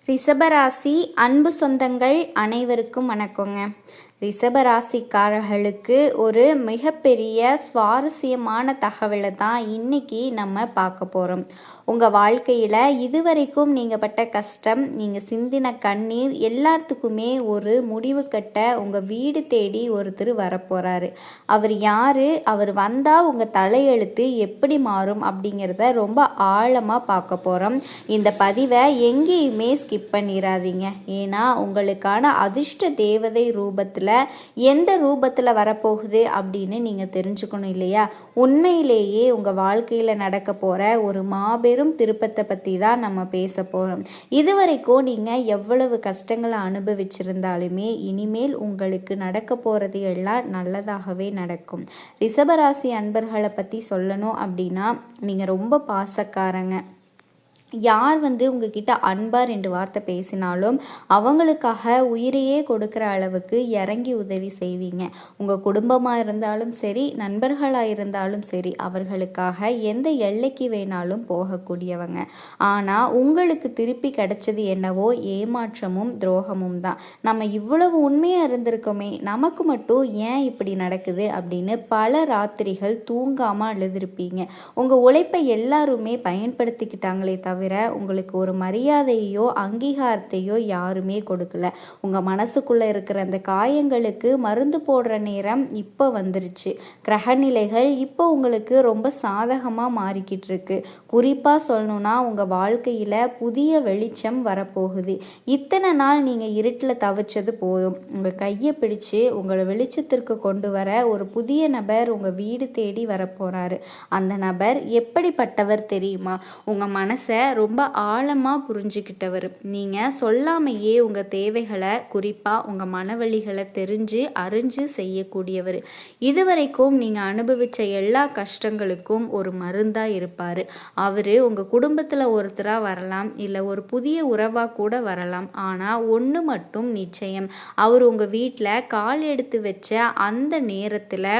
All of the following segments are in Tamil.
ரிஷபராசி அன்பு சொந்தங்கள் அனைவருக்கும் வணக்கங்க. ரிஷபராசிக்காரர்களுக்கு ஒரு மிகப்பெரிய சுவாரஸ்யமான தகவலை தான் இன்னைக்கு நம்ம பார்க்க போகிறோம். உங்கள் வாழ்க்கையில் இதுவரைக்கும் நீங்கள் பட்ட கஷ்டம், நீங்கள் சிந்தின கண்ணீர் எல்லாத்துக்குமே ஒரு முடிவு கட்ட உங்கள் வீடு தேடி ஒருத்தர் வரப்போகிறாரு. அவர் யார், அவர் வந்தால் உங்கள் தலையெழுத்து எப்படி மாறும் அப்படிங்கிறத ரொம்ப ஆழமாக பார்க்க போகிறோம். இந்த பதிவை எங்கேயுமே ஸ்கிப் பண்ணிடாதீங்க. ஏன்னா உங்களுக்கான அதிர்ஷ்ட தேவதை ரூபத்தில் எந்த ரூபத்தில் வரப்போகுது அப்படின்னு நீங்கள் தெரிஞ்சுக்கணும் இல்லையா? உண்மையிலேயே உங்கள் வாழ்க்கையில் நடக்க போகிற ஒரு மாபெரும் திருப்பத்தை பற்றி தான் நம்ம பேச போகிறோம். இதுவரைக்கும் நீங்கள் எவ்வளவு கஷ்டங்களை அனுபவிச்சிருந்தாலுமே இனிமேல் உங்களுக்கு நடக்க போகிறது எல்லாம் நல்லதாகவே நடக்கும். ரிஷபராசி அன்பர்களை பற்றி சொல்லணும் அப்படின்னா நீங்கள் ரொம்ப பாசக்காரங்க. யார் உங்ககிட்ட அன்பா 2 வார்த்தை பேசினாலும் அவங்களுக்காக உயிரையே கொடுக்குற அளவுக்கு இறங்கி உதவி செய்வீங்க. உங்கள் குடும்பமாக இருந்தாலும் சரி, நண்பர்களாக இருந்தாலும் சரி, அவர்களுக்காக எந்த எல்லைக்கு வேணாலும் போகக்கூடியவங்க. ஆனால் உங்களுக்கு திருப்பி கிடைச்சது என்னவோ ஏமாற்றமும் துரோகமும் தான். நம்ம இவ்வளவு உண்மையாக இருந்திருக்கோமே, நமக்கு மட்டும் ஏன் இப்படி நடக்குது அப்படின்னு பல ராத்திரிகள் தூங்காமல் அழுதுருப்பீங்க. உங்கள் உழைப்பை எல்லாருமே பயன்படுத்திக்கிட்டாங்களே தவிர உங்களுக்கு ஒரு மரியாதையோ அங்கீகாரத்தையோ யாருமே கொடுக்கல. உங்க மனசுக்குள்ள இருக்கிற அந்த காயங்களுக்கு மருந்து போடுற நேரம் இப்போ வந்துருச்சு. கிரகநிலைகள் இப்போ உங்களுக்கு ரொம்ப சாதகமா மாறிக்கிட்டு இருக்கு. குறிப்பா சொல்லணும்னா உங்க வாழ்க்கையில புதிய வெளிச்சம் வரப்போகுது. இத்தனை நாள் நீங்க இருட்டில் தவிச்சது போதும். உங்க கையை பிடிச்சு உங்களை வெளிச்சத்திற்கு கொண்டு வர ஒரு புதிய நபர் உங்க வீடு தேடி வரப்போறாரு. அந்த நபர் எப்படிப்பட்டவர் தெரியுமா? உங்க மனசை ரொம்ப ஆழமாக புரிஞ்சுக்கிட்டவர். நீங்கள் சொல்லாமையே உங்கள் தேவைகளை, குறிப்பாக உங்கள் மனவழிகளை தெரிஞ்சு அறிஞ்சு செய்யக்கூடியவர். இதுவரைக்கும் நீங்கள் அனுபவித்த எல்லா கஷ்டங்களுக்கும் ஒரு மருந்தாக இருப்பார். அவர் உங்கள் குடும்பத்தில் ஒருத்தராக வரலாம், இல்லை ஒரு புதிய உறவாக கூட வரலாம். ஆனால் ஒன்று மட்டும் நிச்சயம், அவர் உங்கள் வீட்டில் கால் எடுத்து வச்ச அந்த நேரத்தில்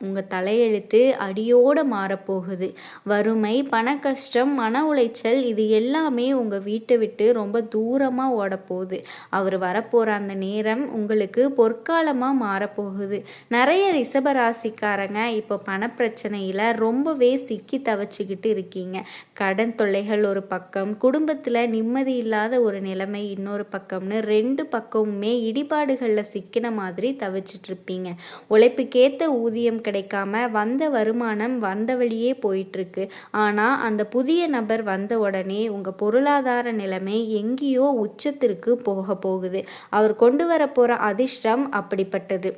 உங்கள் தலையெழுத்து அடியோடு மாறப்போகுது. வறுமை, பண கஷ்டம், மன உளைச்சல் இது எல்லாமே உங்கள் வீட்டை விட்டு ரொம்ப தூரமாக ஓடப்போகுது. அவர் வரப்போகிற அந்த நேரம் உங்களுக்கு பொற்காலமாக மாறப்போகுது. நிறைய ரிஷபராசிக்காரங்க இப்போ பணப்பிரச்சனையில் ரொம்பவே சிக்கி தவச்சிக்கிட்டு இருக்கீங்க. கடன் தொல்லைகள் ஒரு பக்கம், குடும்பத்தில் நிம்மதி இல்லாத ஒரு நிலைமை இன்னொரு பக்கம்னு 2 பக்கமுமே இடிபாடுகளில் சிக்கின மாதிரி தவிச்சிட்டு இருப்பீங்க. உழைப்புக்கேற்ற ஊதியம் கிடைக்காம வந்த வருமானம் வந்த வழியே போயிட்டுருக்கு. ஆனால் அந்த புதிய நபர் வந்த உடனே உங்கள் பொருளாதார நிலைமை எங்கேயோ உச்சத்திற்கு போக போகுது. அவர் கொண்டு வர போகிற அதிர்ஷ்டம் அப்படிப்பட்டது.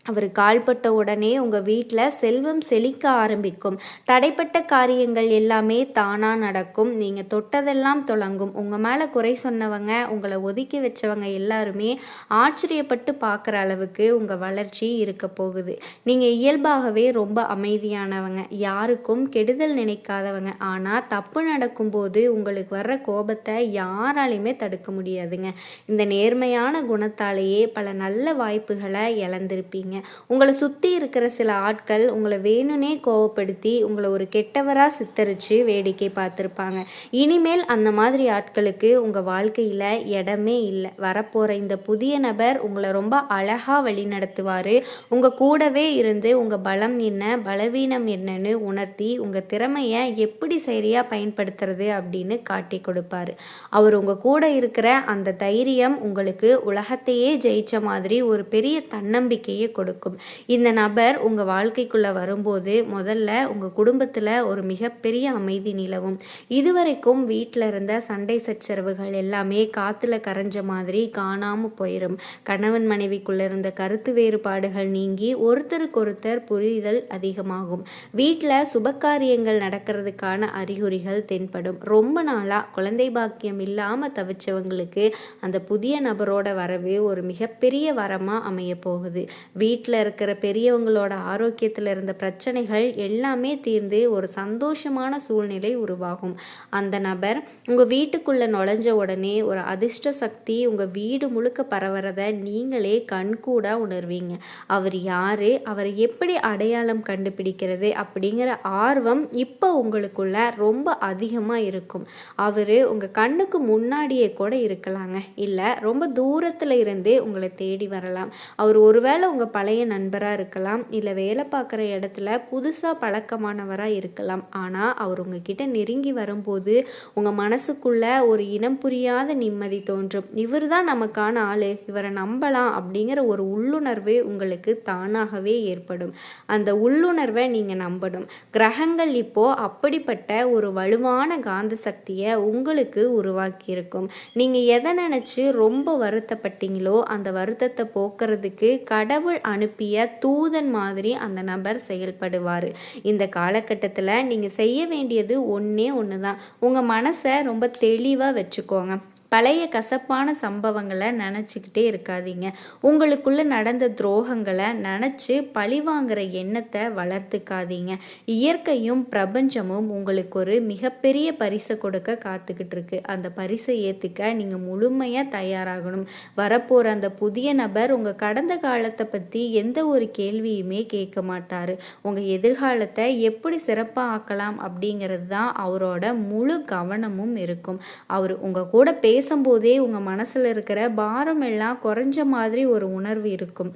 அவர் கால்பட்ட உடனே உங்கள் வீட்டில் செல்வம் செழிக்க ஆரம்பிக்கும். தடைப்பட்ட காரியங்கள் எல்லாமே தானாக நடக்கும். நீங்கள் தொட்டதெல்லாம் தொடங்கும். உங்கள் மேலே குறை சொன்னவங்க, உங்களை ஒதுக்கி வச்சவங்க எல்லாருமே ஆச்சரியப்பட்டு பார்க்குற அளவுக்கு உங்கள் வளர்ச்சி இருக்க போகுது. நீங்கள் இயல்பாகவே ரொம்ப அமைதியானவங்க, யாருக்கும் கெடுதல் நினைக்காதவங்க. ஆனால் தப்பு நடக்கும்போது உங்களுக்கு வர்ற கோபத்தை யாராலையுமே தடுக்க முடியாதுங்க. இந்த நேர்மையான குணத்தாலேயே பல நல்ல வாய்ப்புகளை இழந்திருப்பீங்க. உங்களை சுற்றி இருக்கிற சில ஆட்கள் உங்களை வேணும்னே கோவப்படுத்தி உங்களை ஒரு கெட்டவராக சித்தரித்து வேடிக்கை பார்த்துருப்பாங்க. இனிமேல் அந்த மாதிரி ஆட்களுக்கு உங்கள் வாழ்க்கையில் இடமே இல்லை. வரப்போகிற இந்த புதிய நபர் உங்களை ரொம்ப அழகாக வழி நடத்துவார். உங்கள் கூடவே இருந்து உங்கள் பலம் என்ன, பலவீனம் என்னன்னு உணர்த்தி உங்கள் திறமையை எப்படி சரியாக பயன்படுத்துறது அப்படின்னு காட்டி கொடுப்பார். அவர் உங்கள் கூட இருக்கிற அந்த தைரியம் உங்களுக்கு உலகத்தையே ஜெயிச்ச மாதிரி ஒரு பெரிய தன்னம்பிக்கையை கொடுக்கும். இந்த நபர் உங்க வாழ்க்கைக்குள்ள வரும்போது முதல்ல உங்க குடும்பத்துல ஒரு மிகப்பெரிய அமைதி நிலவும். இதுவரைக்கும் வீட்டில் இருந்த சண்டை சச்சரவுகள் எல்லாமே காத்துல கரைஞ்ச மாதிரி காணாம போயிடும். கணவன் மனைவிக்குள்ள இருந்த கருத்து வேறுபாடுகள் நீங்கி ஒருத்தருக்கொருத்தர் புரிதல் அதிகமாகும். வீட்டில் சுபகாரியங்கள் நடக்கிறதுக்கான அறிகுறிகள் தென்படும். ரொம்ப நாளா குழந்தை பாக்கியம் இல்லாம தவிச்சவங்களுக்கு அந்த புதிய நபரோட வரவு ஒரு மிகப்பெரிய வரமா அமைய போகுது. வீட்டில் இருக்கிற பெரியவங்களோட ஆரோக்கியத்தில் இருந்த பிரச்சனைகள் எல்லாமே தீர்ந்து ஒரு சந்தோஷமான சூழ்நிலை உருவாகும். அந்த நபர் உங்கள் வீட்டுக்குள்ளே நுழைஞ்ச உடனே ஒரு அதிர்ஷ்ட சக்தி உங்கள் வீடு முழுக்க பரவுறத நீங்களே கண்கூட உணர்வீங்க. அவர் யாரு, அவரை எப்படி அடையாளம் கண்டுபிடிக்கிறது அப்படிங்கிற ஆர்வம் இப்போ உங்களுக்குள்ள ரொம்ப அதிகமாக இருக்கும். அவர் உங்கள் கண்ணுக்கு முன்னாடியே கூட இருக்கலாங்க, இல்லை ரொம்ப தூரத்தில் இருந்தே உங்களை தேடி வரலாம். அவர் ஒருவேளை உங்கள் பழைய நண்பராக இருக்கலாம், இல்லை வேலை பார்க்குற இடத்துல புதுசாக பழக்கமானவராக இருக்கலாம். ஆனால் அவர் உங்ககிட்ட நெருங்கி வரும்போது உங்கள் மனசுக்குள்ள ஒரு இனம் புரியாத நிம்மதி தோன்றும். இவர் தான் நமக்கான ஆளு, இவரை நம்பலாம் அப்படிங்கிற ஒரு உள்ளுணர்வு உங்களுக்கு தானாகவே ஏற்படும். அந்த உள்ளுணர்வை நீங்கள் நம்பணும். கிரகங்கள் இப்போ அப்படிப்பட்ட ஒரு வலுவான காந்த சக்தியை உங்களுக்கு உருவாக்கியிருக்கும். நீங்கள் எதை நினச்சி ரொம்ப வருத்தப்பட்டீங்களோ அந்த வருத்தத்தை போக்குறதுக்கு கடவுள் அனுப்பிய தூதன் மாதிரி அந்த நபர் செயல்படுவார். இந்த காலகட்டத்தில் நீங்கள் செய்ய வேண்டியது ஒன்றே ஒன்று தான். உங்கள் மனசை ரொம்ப தெளிவாக வச்சுக்கோங்க. பழைய கசப்பான சம்பவங்களை நினச்சிக்கிட்டே இருக்காதீங்க. உங்களுக்குள்ள நடந்த துரோகங்களை நினச்சி பழிவாங்கிற எண்ணத்தை வளர்த்துக்காதீங்க. இயற்கையும் பிரபஞ்சமும் உங்களுக்கு ஒரு மிகப்பெரிய பரிசை கொடுக்க காத்துக்கிட்டு இருக்கு. அந்த பரிசை ஏற்றுக்க நீங்கள் முழுமையாக தயாராகணும். வரப்போகிற அந்த புதிய நபர் உங்கள் கடந்த காலத்தை பற்றி எந்த ஒரு கேள்வியுமே கேட்க மாட்டார். உங்கள் எதிர்காலத்தை எப்படி சிறப்பாக ஆக்கலாம் அப்படிங்கிறது தான் அவரோட முழு கவனமும் இருக்கும். அவர் உங்கள் கூட பேசும்போதே உங்கள் மனசில் இருக்கிற பாரம் எல்லாம் குறைஞ்ச மாதிரி ஒரு உணர்வு இருக்கும்.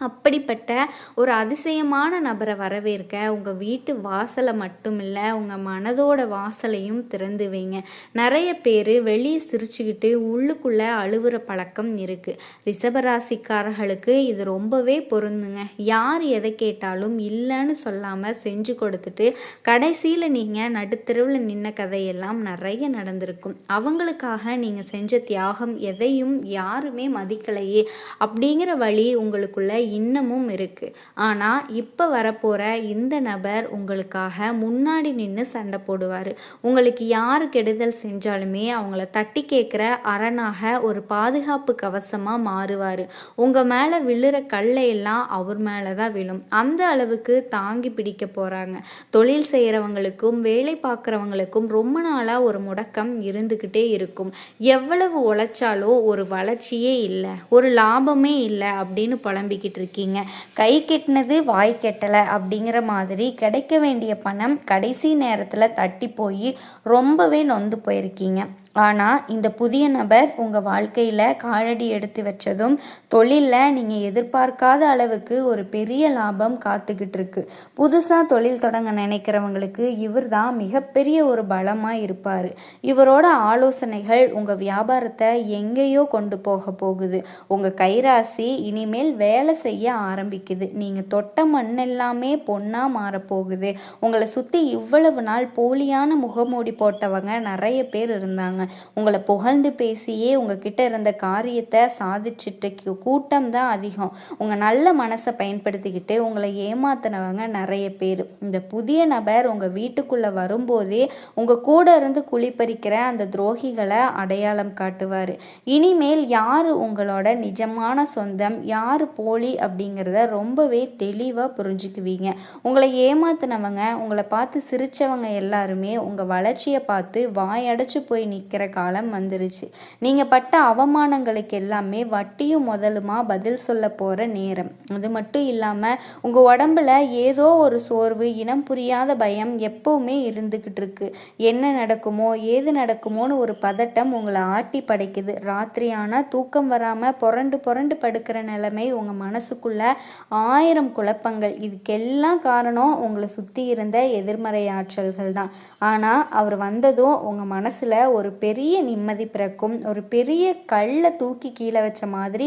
அப்படிப்பட்ட ஒரு அதிசயமான நபரை வரவேற்க உங்கள் வீட்டு வாசலை மட்டும் இல்லை, உங்கள் மனதோட வாசலையும் திறந்து வைங்க. நிறைய பேர் வெளியே சிரிச்சுக்கிட்டு உள்ளுக்குள்ளே அழுவுற பழக்கம் இருக்குது. ரிஷபராசிக்காரர்களுக்கு இது ரொம்பவே பொருந்துங்க. யார் எதை கேட்டாலும் இல்லைன்னு சொல்லாமல் செஞ்சு கொடுத்துட்டு கடைசியில் நீங்கள் நடுத்தெருவில் நின்ன கதையெல்லாம் நிறைய நடந்திருக்கும். அவங்களுக்காக நீங்கள் செஞ்ச தியாகம் எதையும் யாருமே மதிக்கலையே அப்படிங்கிற வழி உங்களுக்குள்ள இன்னமும் இருக்கு. ஆனால் இப்போ வரப்போகிற இந்த நபர் உங்களுக்காக முன்னாடி நின்று சண்டை போடுவார். உங்களுக்கு யார் கெடுதல் செஞ்சாலுமே அவங்கள தட்டி கேட்குற அரணாக ஒரு பாதுகாப்பு கவசமாக மாறுவார். உங்கள் மேலே விழுற கல்லையெல்லாம் அவர் மேலே தான் விழும். அந்த அளவுக்கு தாங்கி பிடிக்க போகிறாங்க. தொழில் செய்கிறவங்களுக்கும் வேலை பார்க்குறவங்களுக்கும் ரொம்ப நாளாக ஒரு முடக்கம் இருந்துக்கிட்டே இருக்கும். எவ்வளவு உழைச்சாலும் ஒரு வளர்ச்சியே இல்லை, ஒரு லாபமே இல்லை அப்படின்னு புலம்பிக்கிட்டு இருக்கீங்க. கை கெட்டினது வாய் கெட்டலை அப்படிங்கிற மாதிரி கிடைக்க வேண்டிய பணம் கடைசி நேரத்தில் தட்டி போய் ரொம்பவே நொந்து போயிருக்கீங்க. ஆனால் இந்த புதிய நபர் உங்கள் வாழ்க்கையில் காலடி எடுத்து வச்சதும் தொழிலில் நீங்கள் எதிர்பார்க்காத அளவுக்கு ஒரு பெரிய லாபம் காத்துக்கிட்டு இருக்கு. புதுசாக தொழில் தொடங்க நினைக்கிறவங்களுக்கு இவர் தான் மிகப்பெரிய ஒரு பலமாக இருப்பார். இவரோட ஆலோசனைகள் உங்கள் வியாபாரத்தை எங்கேயோ கொண்டு போக போகுது. உங்கள் கைராசி இனிமேல் வேலை செய்ய ஆரம்பிக்குது. நீங்கள் தொட்ட மண்ணெல்லாமே பொண்ணாக மாறப்போகுது. உங்களை சுற்றி இவ்வளவு நாள் போலியான முகமூடி போட்டவங்க நிறைய பேர் இருந்தாங்க. உங்களை புகழ்ந்து பேசியே உங்ககிட்ட இருந்த காரியத்தை சாதிச்சுட்டு கூட்டம் தான் அதிகம். உங்க நல்ல மனசை பயன்படுத்திக்கிட்டு உங்களை ஏமாத்தினவங்க நிறைய பேர். இந்த புதிய நபர் உங்க வீட்டுக்குள்ள வரும்போதே உங்க கூட இருந்து குழிப்பறிக்கிற அந்த துரோகிகளை அடையாளம் காட்டுவார். இனிமேல் யாரு உங்களோட நிஜமான சொந்தம், யாரு போலி அப்படிங்கிறத ரொம்பவே தெளிவா புரிஞ்சுக்குவீங்க. உங்களை ஏமாத்தினவங்க, உங்களை பார்த்து சிரிச்சவங்க எல்லாருமே உங்க வளர்ச்சியை பார்த்து வாயடைச்சு போய் நிற்கிற காலம் வந்துருச்சு. நீங்க பட்ட அவமானங்களுக்கு எல்லாமே வட்டியும் முதலுமா பதில் சொல்ல போற நேரம். அது மட்டும் இல்லாம உங்க உடம்புல ஏதோ ஒரு சோர்வு, இனம் புரியாத பயம் எப்பவுமே இருந்துகிட்டு இருக்கு. என்ன நடக்குமோ ஏது நடக்குமோன்னு ஒரு பதட்டம் உங்களை ஆட்டி படைக்குது. ராத்திரி ஆனா தூக்கம் வராம புரண்டு புரண்டு படுக்கிற நிலைமை, உங்க மனசுக்குள்ள 1000 குழப்பங்கள். இதுக்கெல்லாம் காரணம் உங்களை சுத்தி இருந்த எதிர்மறை ஆற்றல்கள் தான். ஆனா அவர் வந்ததும் உங்க மனசுல ஒரு பெரிய நிம்மதி பிறக்கும். ஒரு பெரிய கல்லை தூக்கி கீழே வச்ச மாதிரி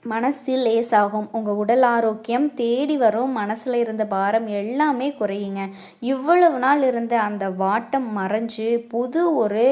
மனசில் லேசாகும். உங்கள் உடல் ஆரோக்கியம் தேடி வரும். மனசில் இருந்த பாரம் எல்லாமே குறையுங்க. இவ்வளவு நாள் இருந்த அந்த வாட்டம் மறைஞ்சு புது ஒரு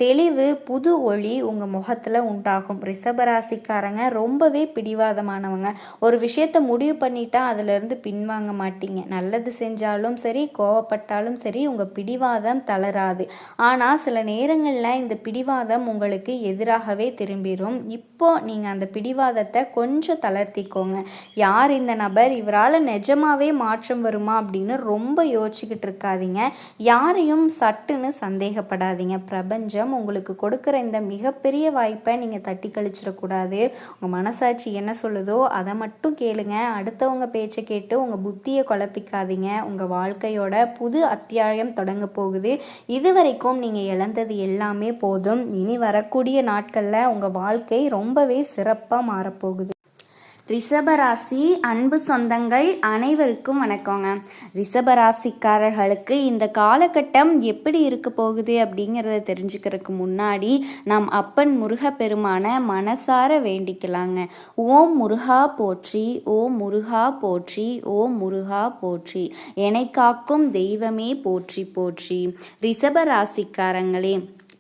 தெளிவு, புது ஒளி உங்கள் முகத்தில் உண்டாகும். ரிஷபராசிக்காரங்க ரொம்பவே பிடிவாதமானவங்க. ஒரு விஷயத்தை முடிவு பண்ணிட்டா அதிலிருந்து பின்வாங்க மாட்டீங்க. நல்லது செஞ்சாலும் சரி, கோவப்பட்டாலும் சரி, உங்கள் பிடிவாதம் தளராது. ஆனால் சில நேரங்களில் இந்த பிடிவாதம் உங்களுக்கு எதிராகவே திரும்பிடும். இப்போ நீங்கள் அந்த பிடிவாதத்தை கொஞ்சம் தளர்த்திக்கோங்க. யார் இந்த நபர், இவரால் நிஜமாவே மாற்றம் வருமா அப்படின்னு ரொம்ப யோசிச்சுக்கிட்டு இருக்காதீங்க. யாரையும் சட்டுன்னு சந்தேகப்படாதீங்க. பிரபஞ்சம் உங்களுக்கு கொடுக்குற இந்த மிகப்பெரிய வாய்ப்பை நீங்கள் தட்டி கழிச்சிடக்கூடாது. உங்கள் மனசாட்சி என்ன சொல்லுதோ அதை மட்டும் கேளுங்க. அடுத்தவங்க பேச்சை கேட்டு உங்கள் புத்தியை குழப்பிக்காதீங்க. உங்கள் வாழ்க்கையோட புது அத்தியாயம் தொடங்க போகுது. இதுவரைக்கும் நீங்கள் இழந்தது எல்லாமே போதும். இனி வரக்கூடிய நாட்களில் உங்கள் வாழ்க்கை ரொம்பவே சிறப்பாக மாறப்போகுது. ரிஷபராசி அன்பு சொந்தங்கள் அனைவருக்கும் வணக்கங்க. ரிஷபராசிக்காரர்களுக்கு இந்த காலகட்டம் எப்படி இருக்க போகுது அப்படிங்கிறத தெரிஞ்சுக்கிறதுக்கு முன்னாடி நம் அப்பன் முருகப்பெருமான மனசார வேண்டிக்கலாங்க. ஓம் முருகா போற்றி, ஓம் முருகா போற்றி, ஓம் முருகா போற்றி, என்னை காக்கும் தெய்வமே போற்றி போற்றி. ரிஷபராசிக்காரங்களே,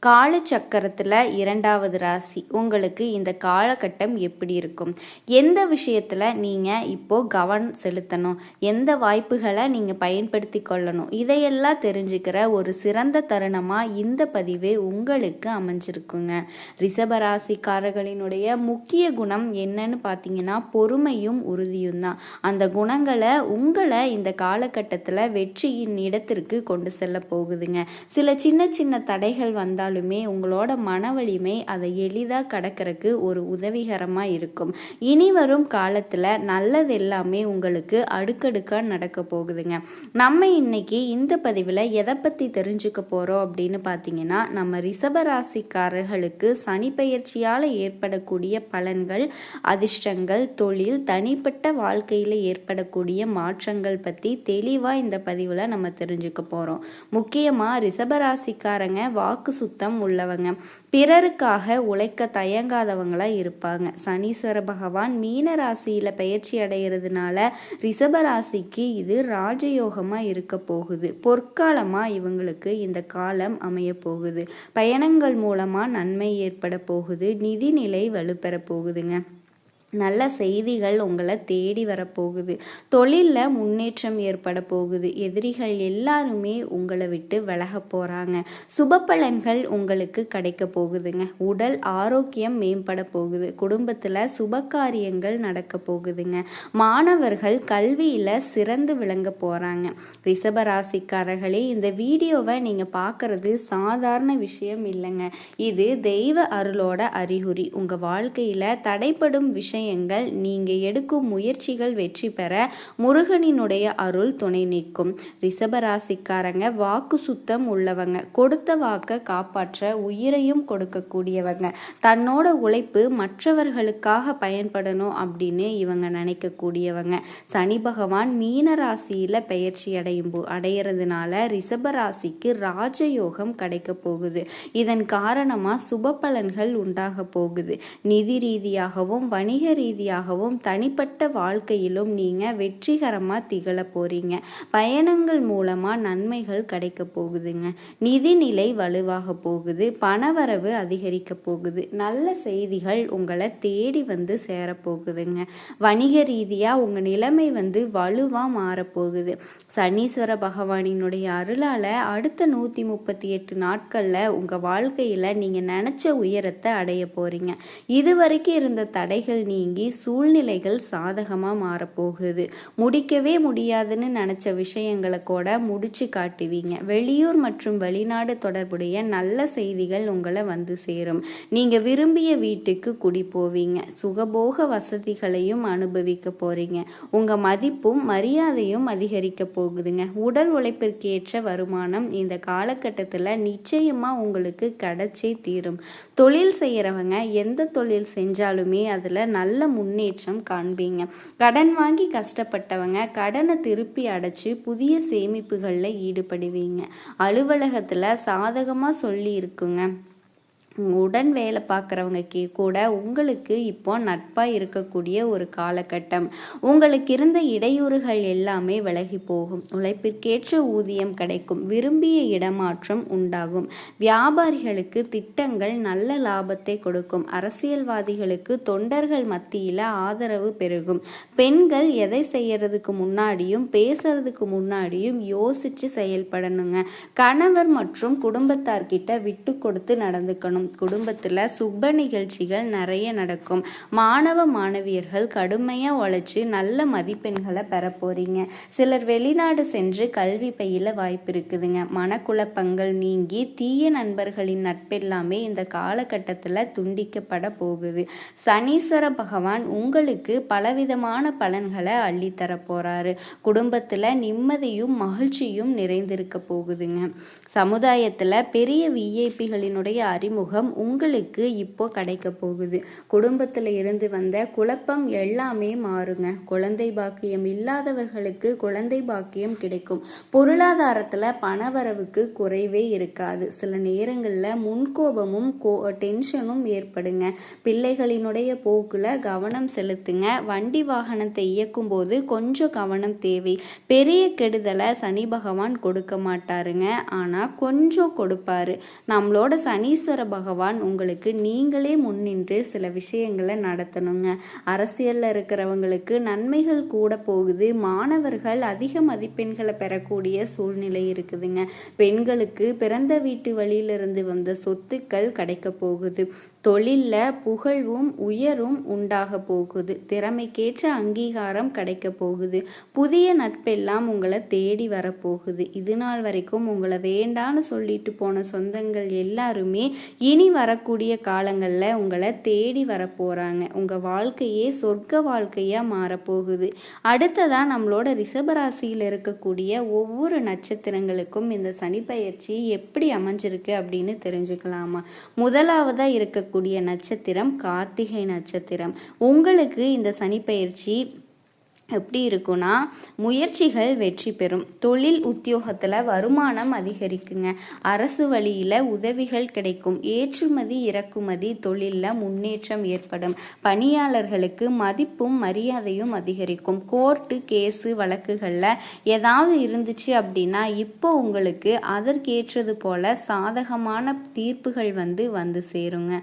காலச்சக்கரத்தில் 2வது ராசி. உங்களுக்கு இந்த காலகட்டம் எப்படி இருக்கும்? எந்த விஷயத்தில் நீங்கள் இப்போது கவனம் செலுத்தணும்? எந்த வாய்ப்புகளை நீங்கள் பயன்படுத்தி கொள்ளணும்? இதையெல்லாம் தெரிஞ்சுக்கிற ஒரு சிறந்த தருணமாக இந்த பதிவு உங்களுக்கு அமைஞ்சிருக்குங்க. ரிஷபராசிக்காரர்களினுடைய முக்கிய குணம் என்னன்னு பார்த்தீங்கன்னா பொறுமையும் உறுதியும் தான். அந்த குணங்களை இந்த காலகட்டத்தில் வெற்றியின் இடத்திற்கு கொண்டு செல்ல போகுதுங்க. சில சின்ன சின்ன தடைகள் வந்தால் உங்களோட மன வலிமை அதை எளிதாக கடக்கிறதுக்கு ஒரு உதவிகரமாக இருக்கும். இனி வரும் காலத்தில் நல்லது எல்லாமே உங்களுக்கு அடுக்கடுக்காக நடக்க போகுதுங்க. நம்ம இன்னைக்கு இந்த பதிவில் எதை பற்றி தெரிஞ்சுக்க போகிறோம் அப்படின்னு பார்த்தீங்கன்னா, நம்ம ரிஷபராசிக்காரர்களுக்கு சனி பெயர்ச்சியால் ஏற்படக்கூடிய பலன்கள், அதிர்ஷ்டங்கள், தொழில், தனிப்பட்ட வாழ்க்கையில் ஏற்படக்கூடிய மாற்றங்கள் பற்றி தெளிவாக இந்த பதிவில் நம்ம தெரிஞ்சுக்க போகிறோம். முக்கியமாக ரிஷபராசிக்காரங்க வாக்கு சுத்தம் உள்ளவங்க, பிறருக்காக உழைக்க தயங்காதவங்களா இருப்பாங்க. சனீஸ்வர பகவான் மீன ராசியில பயிற்சி அடைகிறதுனால ரிஷபராசிக்கு இது ராஜயோகமா இருக்க போகுது. பொற்காலமா இவங்களுக்கு இந்த காலம் அமைய போகுது. பயணங்கள் மூலமா நன்மை ஏற்பட போகுது. நிதிநிலை வலுப்பெற போகுதுங்க. நல்ல செய்திகள் உங்களை தேடி வரப்போகுது. தொழிலில் முன்னேற்றம் ஏற்பட போகுது. எதிரிகள் எல்லாருமே உங்களை விட்டு விலக போகிறாங்க. சுப பலன்கள் உங்களுக்கு கிடைக்க போகுதுங்க. உடல் ஆரோக்கியம் மேம்பட போகுது. குடும்பத்தில் சுப காரியங்கள் நடக்க போகுதுங்க. மாணவர்கள் கல்வியில் சிறந்து விளங்க போகிறாங்க. ரிஷபராசிக்காரர்களே, இந்த வீடியோவை நீங்கள் பார்க்குறது சாதாரண விஷயம் இல்லைங்க. இது தெய்வ அருளோட அறிகுறி. உங்கள் வாழ்க்கையில் தடைப்படும் விஷயம் நீங்க எடுக்கும் முயற்சிகள் வெற்றி பெற முருகனினுடைய அருள் துணை நிற்கும். ரிஷபராசிக்காரங்க வாக்கு சுத்தம் உள்ளவங்க. கொடுத்த வாக்க காப்பாற்ற உயிரையும் கொடுக்கக்கூடியவங்க. தன்னோட உழைப்பு மற்றவர்களுக்காக பயன்படணும் அப்படின்னு இவங்க நினைக்கக்கூடியவங்க. சனி பகவான் மீன ராசியில பயிற்சி அடைகிறதுனால ரிஷபராசிக்கு ராஜயோகம் கிடைக்க போகுது. இதன் காரணமா சுப பலன்கள் உண்டாக போகுது. நிதி ரீதியாகவும் வணிக ரீதியாகவும் தனிப்பட்ட வாழ்க்கையிலும் நீங்க வெற்றிகரமா திகழ போறீங்க. பயணங்கள் மூலமா நன்மைகள் கிடைக்க போகுதுங்க. நிதிநிலை வலுவாக போகுது. பணவரவு அதிகரிக்க போகுது. நல்ல செய்திகள் உங்களை தேடி வந்து சேரப்போகுதுங்க. வணிக ரீதியா உங்க நிலைமை வலுவா மாறப்போகுது. சனீஸ்வர பகவானினுடைய அருளால அடுத்த 138 நாட்கள்ல உங்க வாழ்க்கையில நீங்க நினைச்ச உயரத்தை அடைய போறீங்க. இதுவரைக்கும் இருந்த தடைகள் நீங்கி சூழ்நிலைகள் சாதகமாக மாறப்போகுது. முடிக்கவே முடியாதுன்னு நினச்ச விஷயங்களை கூட முடிச்சு காட்டுவீங்க. வெளியூர் மற்றும் வெளிநாடு தொடர்புடைய நல்ல செய்திகள் உங்களை வந்து சேரும். நீங்கள் விரும்பிய வீட்டுக்கு குடி போவீங்க. சுகபோக வசதிகளையும் அனுபவிக்க போறீங்க. உங்கள் மதிப்பும் மரியாதையும் அதிகரிக்க போகுதுங்க. உடல் உழைப்பிற்கு ஏற்ற வருமானம் இந்த காலகட்டத்தில் நிச்சயமாக உங்களுக்கு கிடைச்சே தீரும். தொழில் செய்கிறவங்க எந்த தொழில் செஞ்சாலுமே அதில் நல்ல முன்னேற்றம் காண்பீங்க. கடன் வாங்கி கஷ்டப்பட்டவங்க கடனை திருப்பி அடைச்சு புதிய சேமிப்புகளில் ஈடுபடுவீங்க. அலுவலகத்தில் சாதகமாக சொல்லி இருக்குங்க. உடன் வேலை பார்க்குறவங்க கூட உங்களுக்கு இப்போ நட்பாக இருக்கக்கூடிய ஒரு காலகட்டம். உங்களுக்கு இருந்த இடையூறுகள் எல்லாமே விலகி போகும். உழைப்பிற்கேற்ற ஊதியம் கிடைக்கும். விரும்பிய இடமாற்றம் உண்டாகும். வியாபாரிகளுக்கு திட்டங்கள் நல்ல லாபத்தை கொடுக்கும். அரசியல்வாதிகளுக்கு தொண்டர்கள் மத்தியில் ஆதரவு பெருகும். பெண்கள் எதை செய்யறதுக்கு முன்னாடியும் பேசுறதுக்கு முன்னாடியும் யோசிச்சு செயல்படணுங்க. கணவர் மற்றும் குடும்பத்தார்கிட்ட விட்டு கொடுத்து நடந்துக்கணும். குடும்பத்தில் சுப நிகழ்ச்சிகள் நிறைய நடக்கும். மாணவ மாணவியர்கள் கடுமையாக உழைச்சி நல்ல மதிப்பெண்களை பெற போறீங்க. சிலர் வெளிநாடு சென்று கல்வி பயில வாய்ப்பு இருக்குதுங்க. மனக்குழப்பங்கள் நீங்கி தீய நண்பர்களின் நட்பெல்லாமே இந்த காலகட்டத்தில் துண்டிக்கப்பட போகுது. சனீஸ்வர பகவான் உங்களுக்கு பலவிதமான பலன்களை அள்ளித்தர போறாரு. குடும்பத்தில் நிம்மதியும் மகிழ்ச்சியும் நிறைந்திருக்க போகுதுங்க. சமுதாயத்தில் பெரிய விஐபிகளினுடைய அறிமுகம் உங்களுக்கு இப்போ கிடைக்க போகுது. குடும்பத்தில் இருந்து வந்த குழப்பம் எல்லாமே மாறுங்க. குழந்தை பாக்கியம் இல்லாதவர்களுக்கு குழந்தை பாக்கியம் கிடைக்கும். பொருளாதாரத்தில் பணவரவுக்கு குறைவே இருக்காது. சில நேரங்களில் முன்கோபமும் டென்ஷனும் ஏற்படுங்க. பிள்ளைகளினுடைய போக்குல கவனம் செலுத்துங்க. வண்டி வாகனத்தை இயக்கும் போது கொஞ்சம் கவனம் தேவை. பெரிய கெடுதலை சனி பகவான் கொடுக்க மாட்டாருங்க, ஆனா கொஞ்சம் கொடுப்பாரு. நம்மளோட சனீஸ்வர பகவான் உங்களுக்கு நீங்களே முன்னின்று சில விஷயங்களை நடத்தணுங்க. அரசியல்ல இருக்கிறவங்களுக்கு நன்மைகள் கூட போகுது. மாணவர்கள் அதிக மதிப்பெண்களை பெறக்கூடிய சூழ்நிலை இருக்குதுங்க. பெண்களுக்கு பிறந்த வீட்டு வழியிலிருந்து வந்த சொத்துக்கள் கிடைக்க போகுது. தொழிலில் புகழும் உயரும் உண்டாக போகுது. திறமைக்கேற்ற அங்கீகாரம் கிடைக்க போகுது. புதிய நட்பெல்லாம் உங்களை தேடி வரப்போகுது. இது நாள் வரைக்கும் உங்களை வேண்டான்னு சொல்லிட்டு போன சொந்தங்கள் எல்லாருமே இனி வரக்கூடிய காலங்களில் உங்களை தேடி வரப்போகிறாங்க. உங்கள் வாழ்க்கையே சொர்க்க வாழ்க்கையாக மாறப்போகுது. அடுத்ததாக நம்மளோட ரிஷபராசியில் இருக்கக்கூடிய ஒவ்வொரு நட்சத்திரங்களுக்கும் இந்த சனிப்பெயர்ச்சி எப்படி அமைஞ்சிருக்கு அப்படின்னு தெரிஞ்சுக்கலாமா? முதலாவதாக இருக்க நட்சத்திரம் கார்த்திகை நட்சத்திரம். உங்களுக்கு இந்த சனிப்பெயர்ச்சி எப்படி இருக்குன்னா, முயற்சிகள் வெற்றி பெறும். தொழில் உத்தியோகத்தில் வருமானம் அதிகரிக்குங்க. அரசு வழியில் உதவிகள் கிடைக்கும். ஏற்றுமதி இறக்குமதி தொழிலில் முன்னேற்றம் ஏற்படும். பணியாளர்களுக்கு மதிப்பும் மரியாதையும் அதிகரிக்கும். கோர்ட்டு கேஸு வழக்குகளில் ஏதாவது இருந்துச்சு அப்படின்னா இப்போ உங்களுக்கு அதற்கேற்றது போல சாதகமான தீர்ப்புகள் வந்து சேருங்க.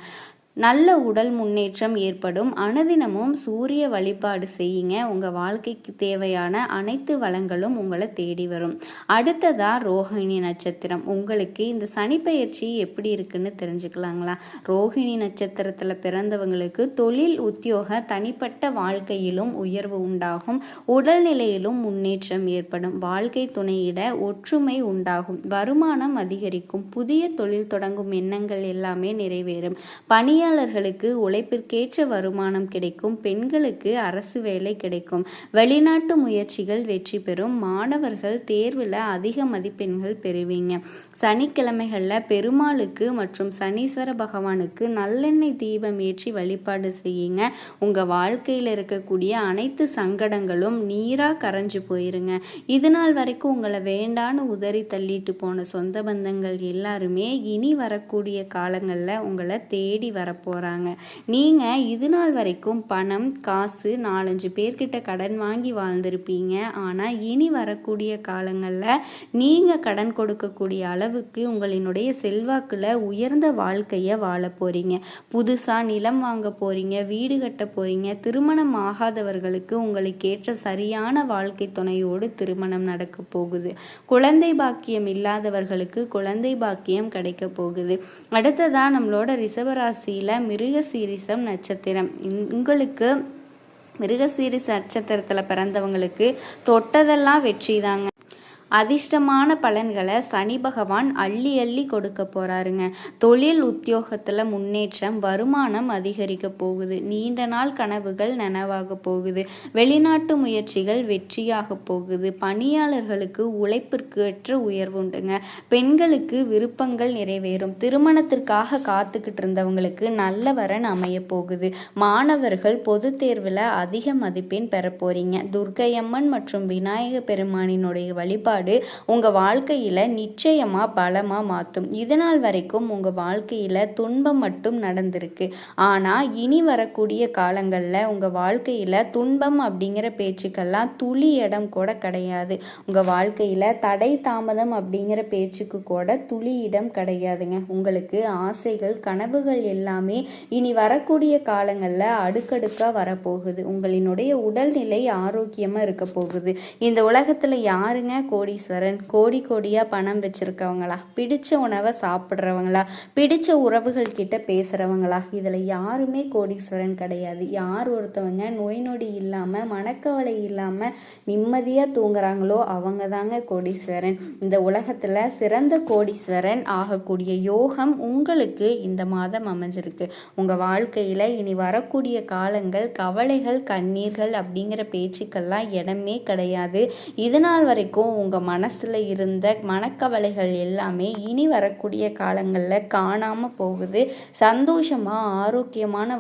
நல்ல உடல் முன்னேற்றம் ஏற்படும். அனுதினமும் சூரிய வழிபாடு செய்யுங்க. உங்கள் வாழ்க்கைக்கு தேவையான அனைத்து வளங்களும் உங்களை தேடி வரும். அடுத்ததா ரோஹிணி நட்சத்திரம். உங்களுக்கு இந்த சனிப்பெயர்ச்சி எப்படி இருக்குன்னு தெரிஞ்சுக்கலாங்களா? ரோஹிணி நட்சத்திரத்தில் பிறந்தவங்களுக்கு தொழில் உத்தியோக தனிப்பட்ட வாழ்க்கையிலும் உயர்வு உண்டாகும். உடல்நிலையிலும் முன்னேற்றம் ஏற்படும். வாழ்க்கை துணையிட ஒற்றுமை உண்டாகும். வருமானம் அதிகரிக்கும். புதிய தொழில் தொடங்கும் எண்ணங்கள் எல்லாமே நிறைவேறும். பணியாளர்களுக்கு உழைப்பிற்கேற்ற வருமானம் கிடைக்கும். பெண்களுக்கு அரசு வேலை கிடைக்கும். வெளிநாட்டு முயற்சிகள் வெற்றி பெறும். மாணவர்கள் தேர்வில் அதிக மதிப்பெண்கள் பெறுவீங்க. சனிக்கிழமைகளில் பெருமாளுக்கு மற்றும் சனீஸ்வர பகவானுக்கு நல்லெண்ணெய் தீபம் ஏற்றி வழிபாடு செய்யுங்க. உங்கள் வாழ்க்கையில் இருக்கக்கூடிய அனைத்து சங்கடங்களும் நீராக கரைஞ்சு போயிருங்க. இது நாள் வரைக்கும் உங்களை வேண்டான்னு உதறி தள்ளிட்டு போன சொந்த பந்தங்கள் எல்லாருமே இனி வரக்கூடிய காலங்களில் உங்களை தேடி வரப்போறாங்க. நீங்க இது நாள் வரைக்கும் பணம் காசு 4-5 பேர்கிட்ட கடன் வாங்கி வாழ்ந்திருப்பீங்க. ஆனா இனி வரக்கூடிய காலங்கள்ல நீங்க கடன் கொடுக்கக்கூடிய அளவுக்கு உங்களினுடைய செல்வாக்குல உயர்ந்த வாழ்க்கைய வாழ போறீங்க. புதுசா நிலம் வாங்க போறீங்க. வீடு கட்ட போறீங்க. திருமணம் ஆகாதவர்களுக்கு உங்களுக்கு ஏற்ற சரியான வாழ்க்கை துணையோடு திருமணம் நடக்க போகுது. குழந்தை பாக்கியம் இல்லாதவர்களுக்கு குழந்தை பாக்கியம் கிடைக்க போகுது. அடுத்ததா நம்மளோட ரிஷபராசியில மிருகசீரிசம் நட்சத்திரம். உங்களுக்கு மிருகசீரிச நட்சத்திரத்தில் பிறந்தவங்களுக்கு தொட்டதெல்லாம் வெற்றி தாங்க. அதிர்ஷ்டமான பலன்களை சனி பகவான் அள்ளி அள்ளி கொடுக்க போறாருங்க. தொழில் உத்தியோகத்தில் முன்னேற்றம், வருமானம் அதிகரிக்க போகுது. நீண்ட நாள் கனவுகள் நனவாக போகுது. வெளிநாட்டு முயற்சிகள் வெற்றியாக போகுது. பணியாளர்களுக்கு உழைப்பிற்கு ஏற்ற உயர்வுண்டுங்க. பெண்களுக்கு விருப்பங்கள் நிறைவேறும். திருமணத்திற்காக காத்துக்கிட்டு இருந்தவங்களுக்கு நல்ல வரன் அமைய போகுது. மாணவர்கள் பொது தேர்வில் அதிக மதிப்பெண் பெற போறீங்க. துர்க்கையம்மன் மற்றும் விநாயக பெருமானினுடைய வழிபாடு வழிபாடு உங்கள் வாழ்க்கையில் நிச்சயமாக பலமாக மாற்றும். இதனால் வரைக்கும் உங்கள் வாழ்க்கையில் துன்பம் மட்டும் நடந்திருக்கு. ஆனால் இனி வரக்கூடிய காலங்களில் உங்கள் வாழ்க்கையில் துன்பம் அப்படிங்கிற பேச்சுக்கெல்லாம் துளி இடம் கூட கிடையாது. உங்கள் வாழ்க்கையில் தடை தாமதம் அப்படிங்கிற பேச்சுக்கு கூட துளி இடம் கிடையாதுங்க. உங்களுக்கு ஆசைகள் கனவுகள் எல்லாமே இனி வரக்கூடிய காலங்களில் அடுக்கடுக்காக வரப்போகுது. உங்களினுடைய உடல்நிலை ஆரோக்கியமாக இருக்க போகுது. இந்த உலகத்தில் யாருங்க கோடீஸ்வரன்? கோடி கோடியாக பணம் வச்சுருக்கவங்களா? பிடிச்ச உணவை சாப்பிட்றவங்களா? பிடிச்ச உறவுகள் கிட்ட பேசுகிறவங்களா? இதில் யாருமே கோடீஸ்வரன் கிடையாது. யார் ஒருத்தவங்க நோய் நொடி இல்லாமல் மனக்கவலை இல்லாமல் நிம்மதியாக தூங்குறாங்களோ அவங்க தாங்க கோடீஸ்வரன். இந்த உலகத்தில் சிறந்த கோடீஸ்வரன் ஆகக்கூடிய யோகம் உங்களுக்கு இந்த மாதம் அமைஞ்சிருக்கு. உங்கள் வாழ்க்கையில் இனி வரக்கூடிய காலங்கள் கவலைகள் கண்ணீர்கள் அப்படிங்கிற பேச்சுக்கெல்லாம் இடமே கிடையாது. இதனால் வரைக்கும் உங்கள் மனசில் இருந்த மனக்கவலைகள் எல்லாமே இனி வரக்கூடிய காலங்களில் காணாமல் போகுது. சந்தோஷமாக ஆரோக்கியமான